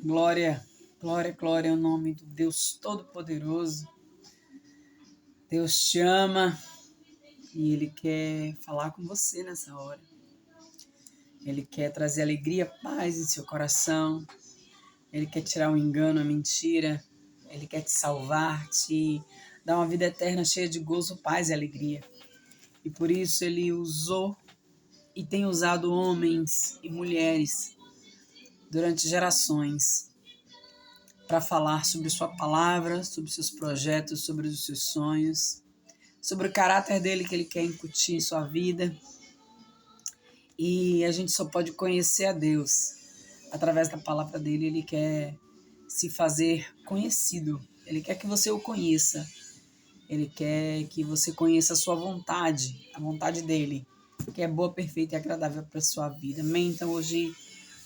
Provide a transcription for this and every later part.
Glória, glória, glória ao nome do Deus Todo-Poderoso. Deus te ama e Ele quer falar com você nessa hora. Ele quer trazer alegria, paz em seu coração. Ele quer tirar o engano, a mentira. Ele quer te salvar, te dar uma vida eterna cheia de gozo, paz e alegria. E por isso Ele usou e tem usado homens e mulheres durante gerações para falar sobre sua palavra, sobre seus projetos, sobre os seus sonhos, sobre o caráter dele que ele quer incutir em sua vida. E a gente só pode conhecer a Deus através da palavra dele. Ele quer se fazer conhecido. Ele quer que você o conheça. Ele quer que você conheça a sua vontade, a vontade dele, que é boa, perfeita e agradável para a sua vida. Amém? Então hoje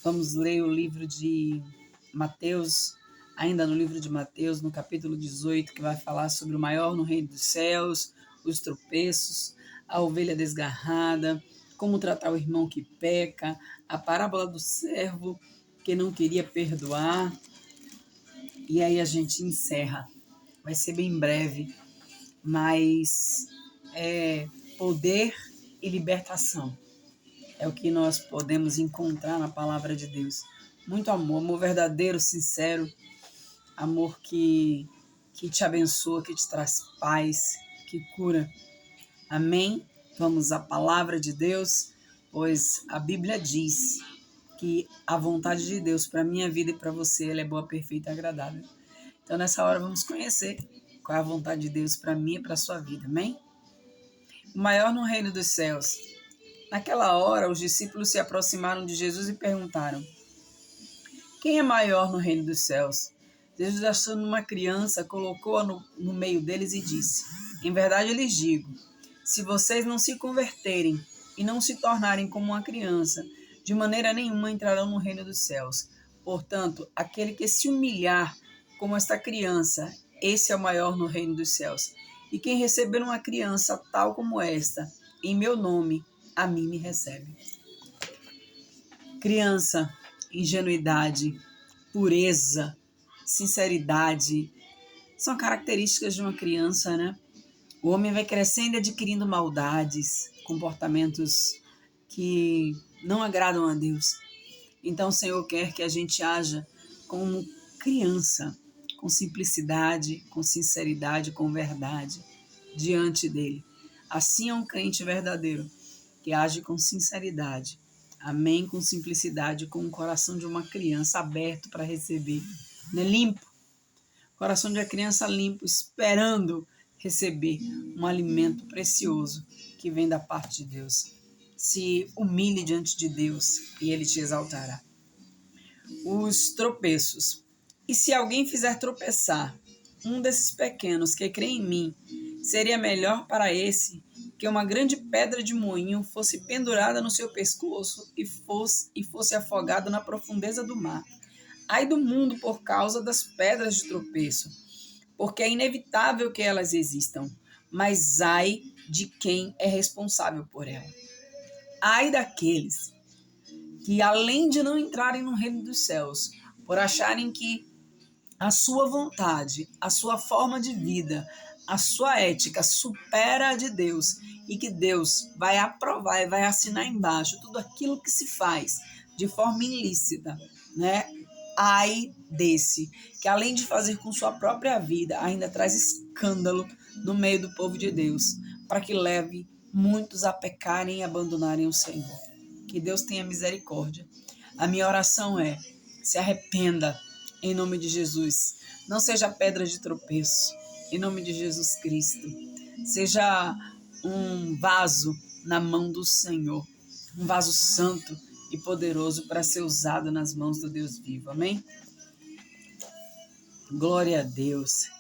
vamos ler o livro de Mateus, ainda no livro de Mateus, no capítulo 18, que vai falar sobre o maior no reino dos céus, os tropeços, a ovelha desgarrada, como tratar o irmão que peca, a parábola do servo que não queria perdoar. E aí a gente encerra. Vai ser bem breve, mas é poder e libertação. É o que nós podemos encontrar na palavra de Deus. Muito amor, amor verdadeiro, sincero, amor que te abençoa, que te traz paz, que cura. Amém? Vamos à palavra de Deus, pois a Bíblia diz que a vontade de Deus para a minha vida e para você, ela é boa, perfeita e agradável. Então nessa hora vamos conhecer qual é a vontade de Deus para mim e para a sua vida. Amém? O maior no reino dos céus. Naquela hora, os discípulos se aproximaram de Jesus e perguntaram: quem é maior no reino dos céus? Jesus, achando uma criança, colocou-a no meio deles e disse: em verdade lhes digo, se vocês não se converterem e não se tornarem como uma criança, de maneira nenhuma entrarão no reino dos céus. Portanto, aquele que se humilhar como esta criança, esse é o maior no reino dos céus. E quem receber uma criança tal como esta, em meu nome, a mim me recebe. Criança, ingenuidade, pureza, sinceridade, são características de uma criança, né? O homem vai crescendo e adquirindo maldades, comportamentos que não agradam a Deus. Então o Senhor quer que a gente haja como criança, com simplicidade, com sinceridade, com verdade, diante dele. Assim é um crente verdadeiro, que age com sinceridade, amém, com simplicidade, com o coração de uma criança aberto para receber, né? Limpo, coração de uma criança limpo, esperando receber um alimento precioso que vem da parte de Deus. Se humilhe diante de Deus e Ele te exaltará. Os tropeços. E se alguém fizer tropeçar um desses pequenos que crê em mim, seria melhor para esse que uma grande pedra de moinho fosse pendurada no seu pescoço e fosse afogado na profundeza do mar. Ai do mundo por causa das pedras de tropeço, porque é inevitável que elas existam, mas ai de quem é responsável por elas. Ai daqueles que, além de não entrarem no reino dos céus, por acharem que a sua vontade, a sua forma de vida, a sua ética supera a de Deus e que Deus vai aprovar e vai assinar embaixo tudo aquilo que se faz de forma ilícita, né? Ai desse, que além de fazer com sua própria vida, ainda traz escândalo no meio do povo de Deus, para que leve muitos a pecarem e abandonarem o Senhor. Que Deus tenha misericórdia. A minha oração é: se arrependa em nome de Jesus. Não seja pedra de tropeço, em nome de Jesus Cristo. Seja um vaso na mão do Senhor, um vaso santo e poderoso para ser usado nas mãos do Deus vivo. Amém? Glória a Deus.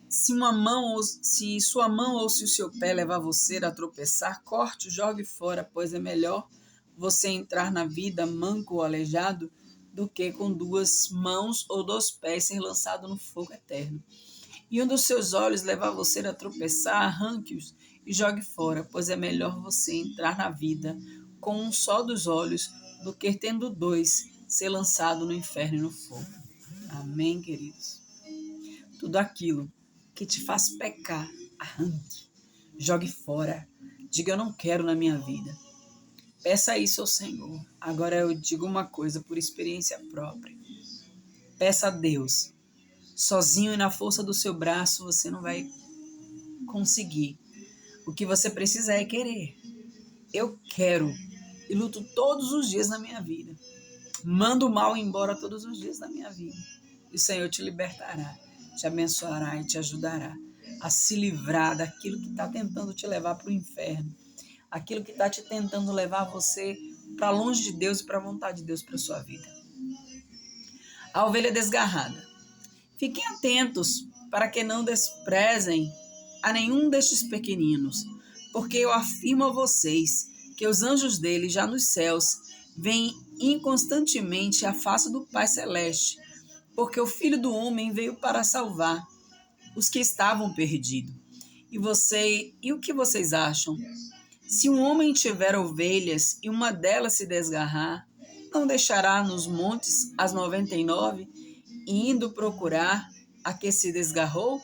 Se sua mão ou se o seu pé levar você a tropeçar, corte, jogue fora, pois é melhor você entrar na vida manco ou aleijado do que com 2 mãos ou 2 pés ser lançado no fogo eterno. E um dos seus olhos levar você a tropeçar, arranque-os e jogue fora, pois é melhor você entrar na vida com um só dos olhos do que tendo 2 ser lançado no inferno e no fogo. Amém, queridos? Tudo aquilo que te faz pecar, arranque, jogue fora. Diga, eu não quero na minha vida. Peça isso ao Senhor. Agora eu digo uma coisa por experiência própria. Peça a Deus. Sozinho e na força do seu braço você não vai conseguir. O que você precisa é querer. Eu quero e luto todos os dias na minha vida. Mando o mal embora todos os dias da minha vida. E o Senhor te libertará, te abençoará e te ajudará a se livrar daquilo que está tentando te levar para o inferno. Aquilo que está te tentando levar você para longe de Deus e para a vontade de Deus para a sua vida. A ovelha desgarrada. Fiquem atentos para que não desprezem a nenhum destes pequeninos, porque eu afirmo a vocês que os anjos dele já nos céus veem inconstantemente a face do Pai Celeste, porque o Filho do Homem veio para salvar os que estavam perdidos. E o que vocês acham? Se um homem tiver ovelhas e uma delas se desgarrar, não deixará nos montes as 99, indo procurar a que se desgarrou?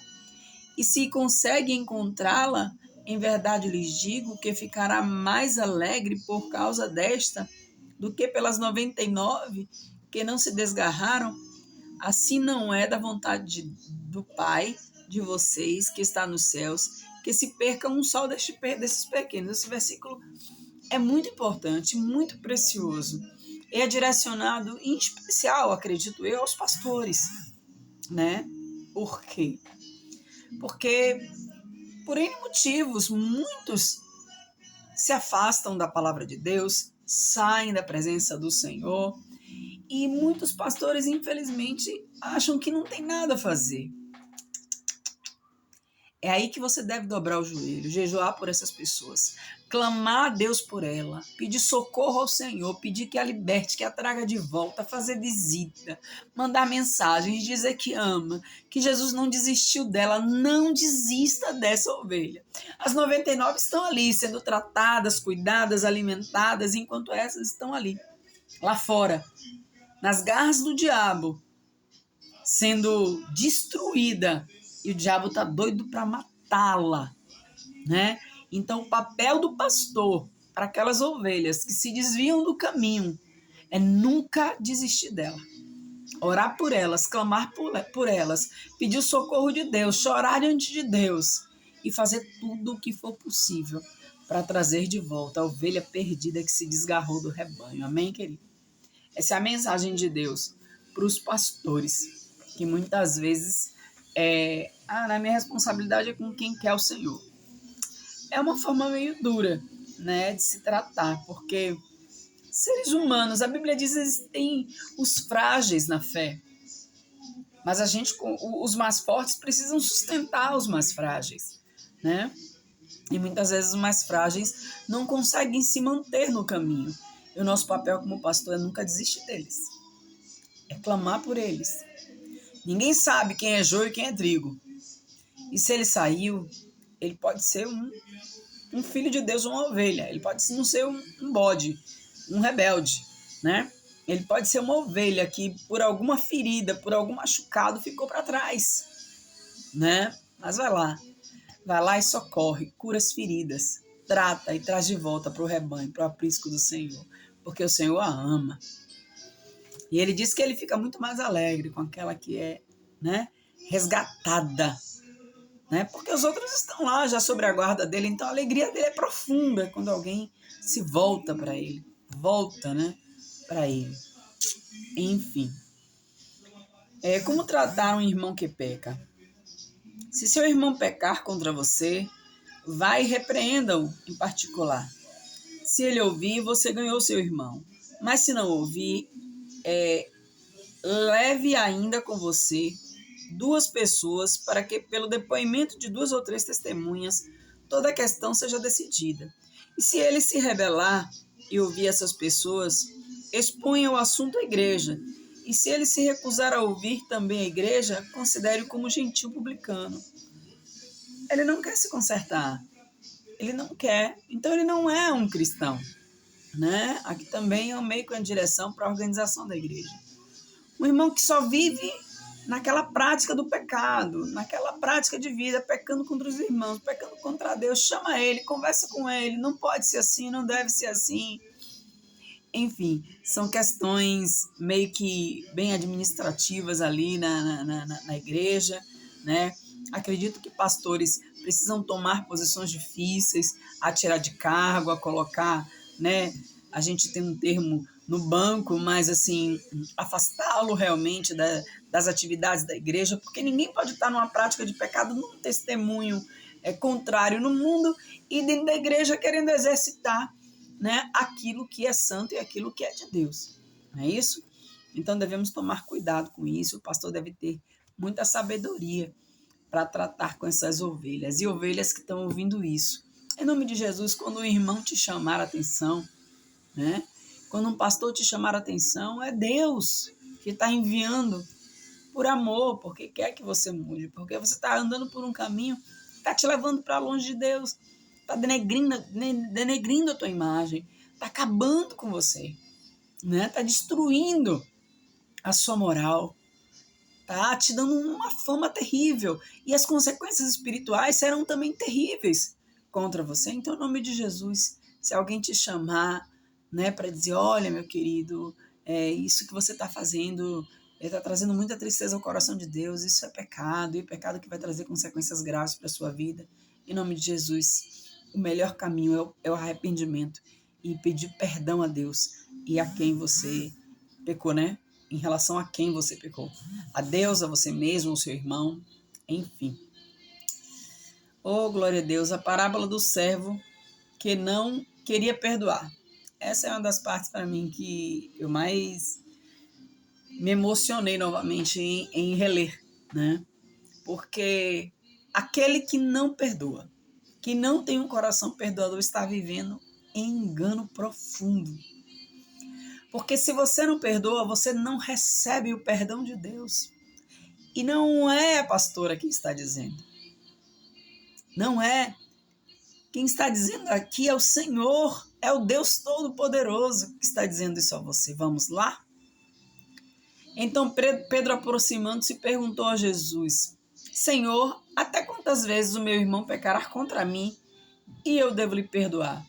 E se consegue encontrá-la, em verdade lhes digo que ficará mais alegre por causa desta do que pelas 99 que não se desgarraram. Assim não é da vontade do Pai de vocês que está nos céus que se perca um só desses pequenos. Esse versículo é muito importante, muito precioso. É direcionado em especial, acredito eu, aos pastores, né? Por quê? Porque por N motivos, muitos se afastam da palavra de Deus, saem da presença do Senhor, e muitos pastores, infelizmente, acham que não tem nada a fazer. É aí que você deve dobrar o joelho, jejuar por essas pessoas, clamar a Deus por ela, pedir socorro ao Senhor, pedir que a liberte, que a traga de volta, fazer visita, mandar mensagens, dizer que ama, que Jesus não desistiu dela. Não desista dessa ovelha. As 99 estão ali, sendo tratadas, cuidadas, alimentadas, enquanto essas estão ali, lá fora, nas garras do diabo, sendo destruída. E o diabo está doido para matá-la, né? Então, o papel do pastor para aquelas ovelhas que se desviam do caminho é nunca desistir dela. Orar por elas, clamar por elas, pedir o socorro de Deus, chorar diante de Deus e fazer tudo o que for possível para trazer de volta a ovelha perdida que se desgarrou do rebanho. Amém, querido? Essa é a mensagem de Deus para os pastores, que muitas vezes na minha responsabilidade é com quem quer o Senhor. É uma forma meio dura, né, de se tratar, porque seres humanos, a Bíblia diz que existem os frágeis na fé, mas os mais fortes precisam sustentar os mais frágeis, né? E muitas vezes os mais frágeis não conseguem se manter no caminho. E o nosso papel como pastor é nunca desistir deles, é clamar por eles. Ninguém sabe quem é joio e quem é trigo. E se ele saiu, ele pode ser um filho de Deus, uma ovelha. Ele pode não ser um bode, um rebelde, né? Ele pode ser uma ovelha que por alguma ferida, por algum machucado ficou para trás, né? Mas vai lá e socorre, cura as feridas, trata e traz de volta para o rebanho, para o aprisco do Senhor, porque o Senhor a ama. E ele diz que ele fica muito mais alegre com aquela que é, né, resgatada, né? Porque os outros estão lá já sobre a guarda dele, então a alegria dele é profunda quando alguém se volta para ele, né, para ele. Enfim, como tratar um irmão que peca? Se seu irmão pecar contra você, vai e repreenda-o em particular. Se ele ouvir, você ganhou seu irmão. Mas se não ouvir, leve ainda com você 2 pessoas para que, pelo depoimento de 2 ou 3 testemunhas, toda a questão seja decidida. E se ele se rebelar e ouvir essas pessoas, exponha o assunto à igreja. E se ele se recusar a ouvir também a igreja, considere-o como gentil publicano. Ele não quer se consertar. Ele não quer. Então ele não é um cristão, né? Aqui também é um meio com a direção para a organização da igreja. Um irmão que só vive naquela prática do pecado, naquela prática de vida, pecando contra os irmãos, pecando contra Deus, chama ele, conversa com ele, não pode ser assim, não deve ser assim. Enfim, são questões meio que bem administrativas ali na igreja, né? Acredito que pastores precisam tomar posições difíceis, a tirar de cargo, a colocar, né? A gente tem um termo no banco, mas assim, afastá-lo realmente das atividades da igreja, porque ninguém pode estar numa prática de pecado, num testemunho contrário no mundo e dentro da igreja querendo exercitar, né, aquilo que é santo e aquilo que é de Deus. Não é isso? Então devemos tomar cuidado com isso. O pastor deve ter muita sabedoria para tratar com essas ovelhas e ovelhas que estão ouvindo isso. Em nome de Jesus, quando um irmão te chamar a atenção, né? Quando um pastor te chamar a atenção, é Deus que está enviando por amor, porque quer que você mude, porque você está andando por um caminho que está te levando para longe de Deus, está denegrindo a tua imagem, está acabando com você, né? Está destruindo a sua moral, tá te dando uma fama terrível e as consequências espirituais serão também terríveis contra você. Então, em nome de Jesus, se alguém te chamar, né, para dizer, olha, meu querido, isso que você está fazendo está trazendo muita tristeza ao coração de Deus, isso é pecado, e pecado que vai trazer consequências graves para a sua vida. Em nome de Jesus, o melhor caminho é o arrependimento e pedir perdão a Deus e a quem você pecou, né? Em relação a quem você pecou. A Deus, a você mesmo, ao seu irmão, enfim. Oh, glória a Deus, a parábola do servo que não queria perdoar. Essa é uma das partes para mim que eu mais me emocionei novamente em reler, né? Porque aquele que não perdoa, que não tem um coração perdoador, está vivendo em engano profundo. Porque se você não perdoa, você não recebe o perdão de Deus. E não é a pastora que está dizendo. Não é. Quem está dizendo aqui é o Senhor, é o Deus Todo-Poderoso que está dizendo isso a você. Vamos lá? Então Pedro, aproximando-se, perguntou a Jesus: Senhor, até quantas vezes o meu irmão pecará contra mim e eu devo lhe perdoar?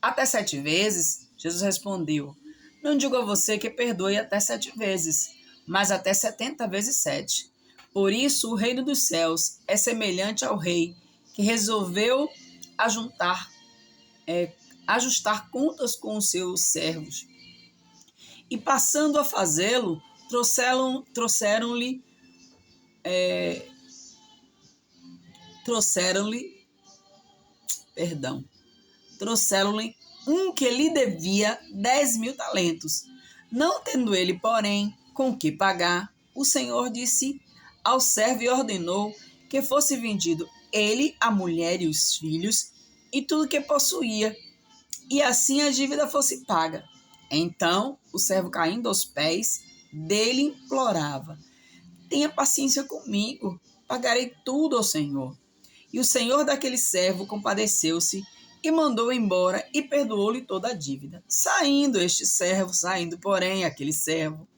Até 7 vezes? Jesus respondeu: Não digo a você que perdoe até 7 vezes, mas até 70 vezes 7. Por isso, o reino dos céus é semelhante ao rei que resolveu ajustar contas com os seus servos. E passando a fazê-lo, trouxeram-lhe um que lhe devia 10.000 talentos. Não tendo ele, porém, com que pagar, o Senhor disse ao servo e ordenou que fosse vendido ele, a mulher e os filhos, e tudo que possuía, e assim a dívida fosse paga. Então, o servo, caindo aos pés dele, implorava: Tenha paciência comigo, pagarei tudo ao Senhor. E o senhor daquele servo compadeceu-se e mandou embora e perdoou-lhe toda a dívida. Saindo, porém, aquele servo,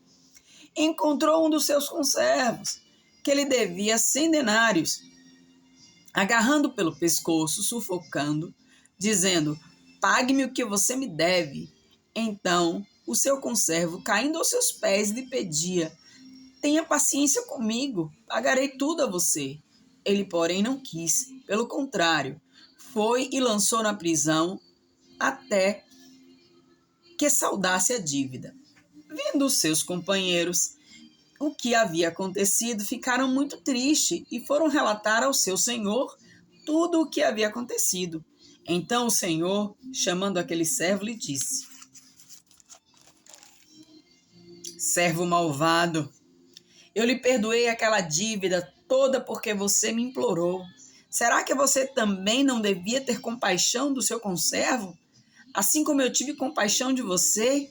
encontrou um dos seus conservos, que lhe devia 100 denários, agarrando pelo pescoço, sufocando, dizendo: Pague-me o que você me deve. Então, o seu conservo, caindo aos seus pés, lhe pedia: Tenha paciência comigo, pagarei tudo a você. Ele, porém, não quis. Pelo contrário, foi e lançou na prisão até que saldasse a dívida. Vendo os seus companheiros o que havia acontecido, ficaram muito tristes e foram relatar ao seu senhor tudo o que havia acontecido. Então o senhor, chamando aquele servo, lhe disse: Servo malvado, eu lhe perdoei aquela dívida toda porque você me implorou. Será que você também não devia ter compaixão do seu conservo, assim como eu tive compaixão de você?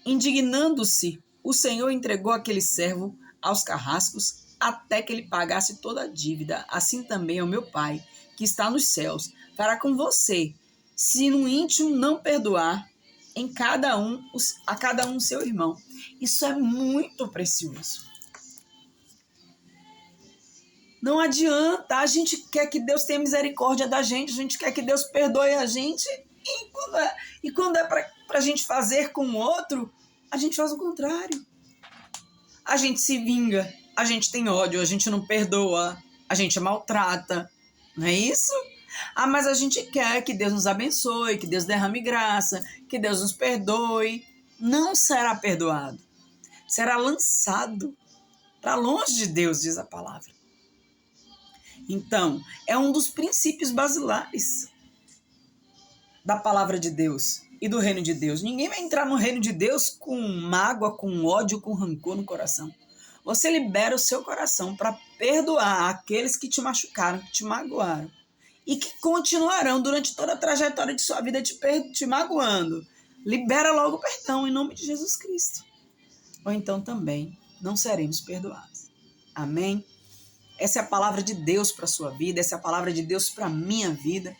Indignando-se, o Senhor entregou aquele servo aos carrascos até que ele pagasse toda a dívida. Assim também é o meu Pai, que está nos céus, fará com você, se no íntimo não perdoar a cada um seu irmão. Isso é muito precioso. Não adianta, a gente quer que Deus tenha misericórdia da gente, a gente quer que Deus perdoe a gente, e quando é para a gente fazer com o outro, a gente faz o contrário. A gente se vinga, a gente tem ódio, a gente não perdoa, a gente maltrata, não é isso? Mas a gente quer que Deus nos abençoe, que Deus derrame graça, que Deus nos perdoe. Não será perdoado, será lançado para longe de Deus, diz a palavra. Então, é um dos princípios basilares da palavra de Deus e do reino de Deus. Ninguém vai entrar no reino de Deus com mágoa, com ódio, com rancor no coração. Você libera o seu coração para perdoar aqueles que te machucaram, que te magoaram e que continuarão durante toda a trajetória de sua vida te magoando. Libera logo o perdão em nome de Jesus Cristo. Ou então também não seremos perdoados. Amém? Essa é a palavra de Deus para a sua vida, essa é a palavra de Deus para a minha vida.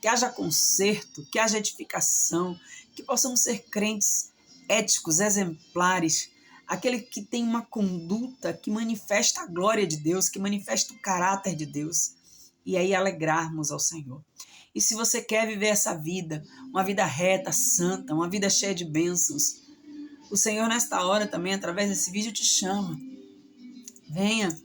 Que haja conserto, que haja edificação, que possamos ser crentes éticos, exemplares, aquele que tem uma conduta que manifesta a glória de Deus, que manifesta o caráter de Deus, e aí alegrarmos ao Senhor. E se você quer viver essa vida, uma vida reta, santa, uma vida cheia de bênçãos, o Senhor nesta hora também, através desse vídeo, te chama. Venha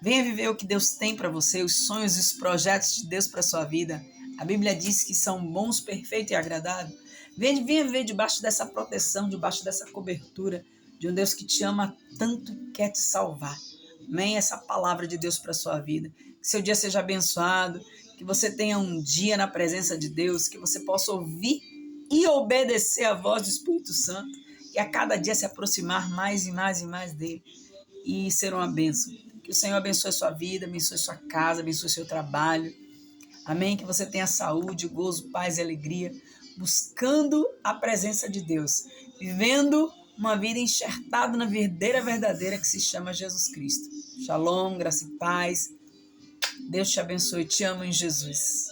viver o que Deus tem para você, os sonhos e os projetos de Deus para a sua vida. A Bíblia diz que são bons, perfeitos e agradáveis. Venha viver debaixo dessa proteção, debaixo dessa cobertura de um Deus que te ama tanto e quer te salvar. Amém? Essa palavra de Deus para a sua vida. Que seu dia seja abençoado, que você tenha um dia na presença de Deus, que você possa ouvir e obedecer a voz do Espírito Santo e a cada dia se aproximar mais e mais e mais dele e ser uma bênção. Que o Senhor abençoe a sua vida, abençoe a sua casa, abençoe o seu trabalho. Amém? Que você tenha saúde, gozo, paz e alegria, buscando a presença de Deus, vivendo uma vida enxertada na videira verdadeira que se chama Jesus Cristo. Shalom, graça e paz. Deus te abençoe. Te amo em Jesus.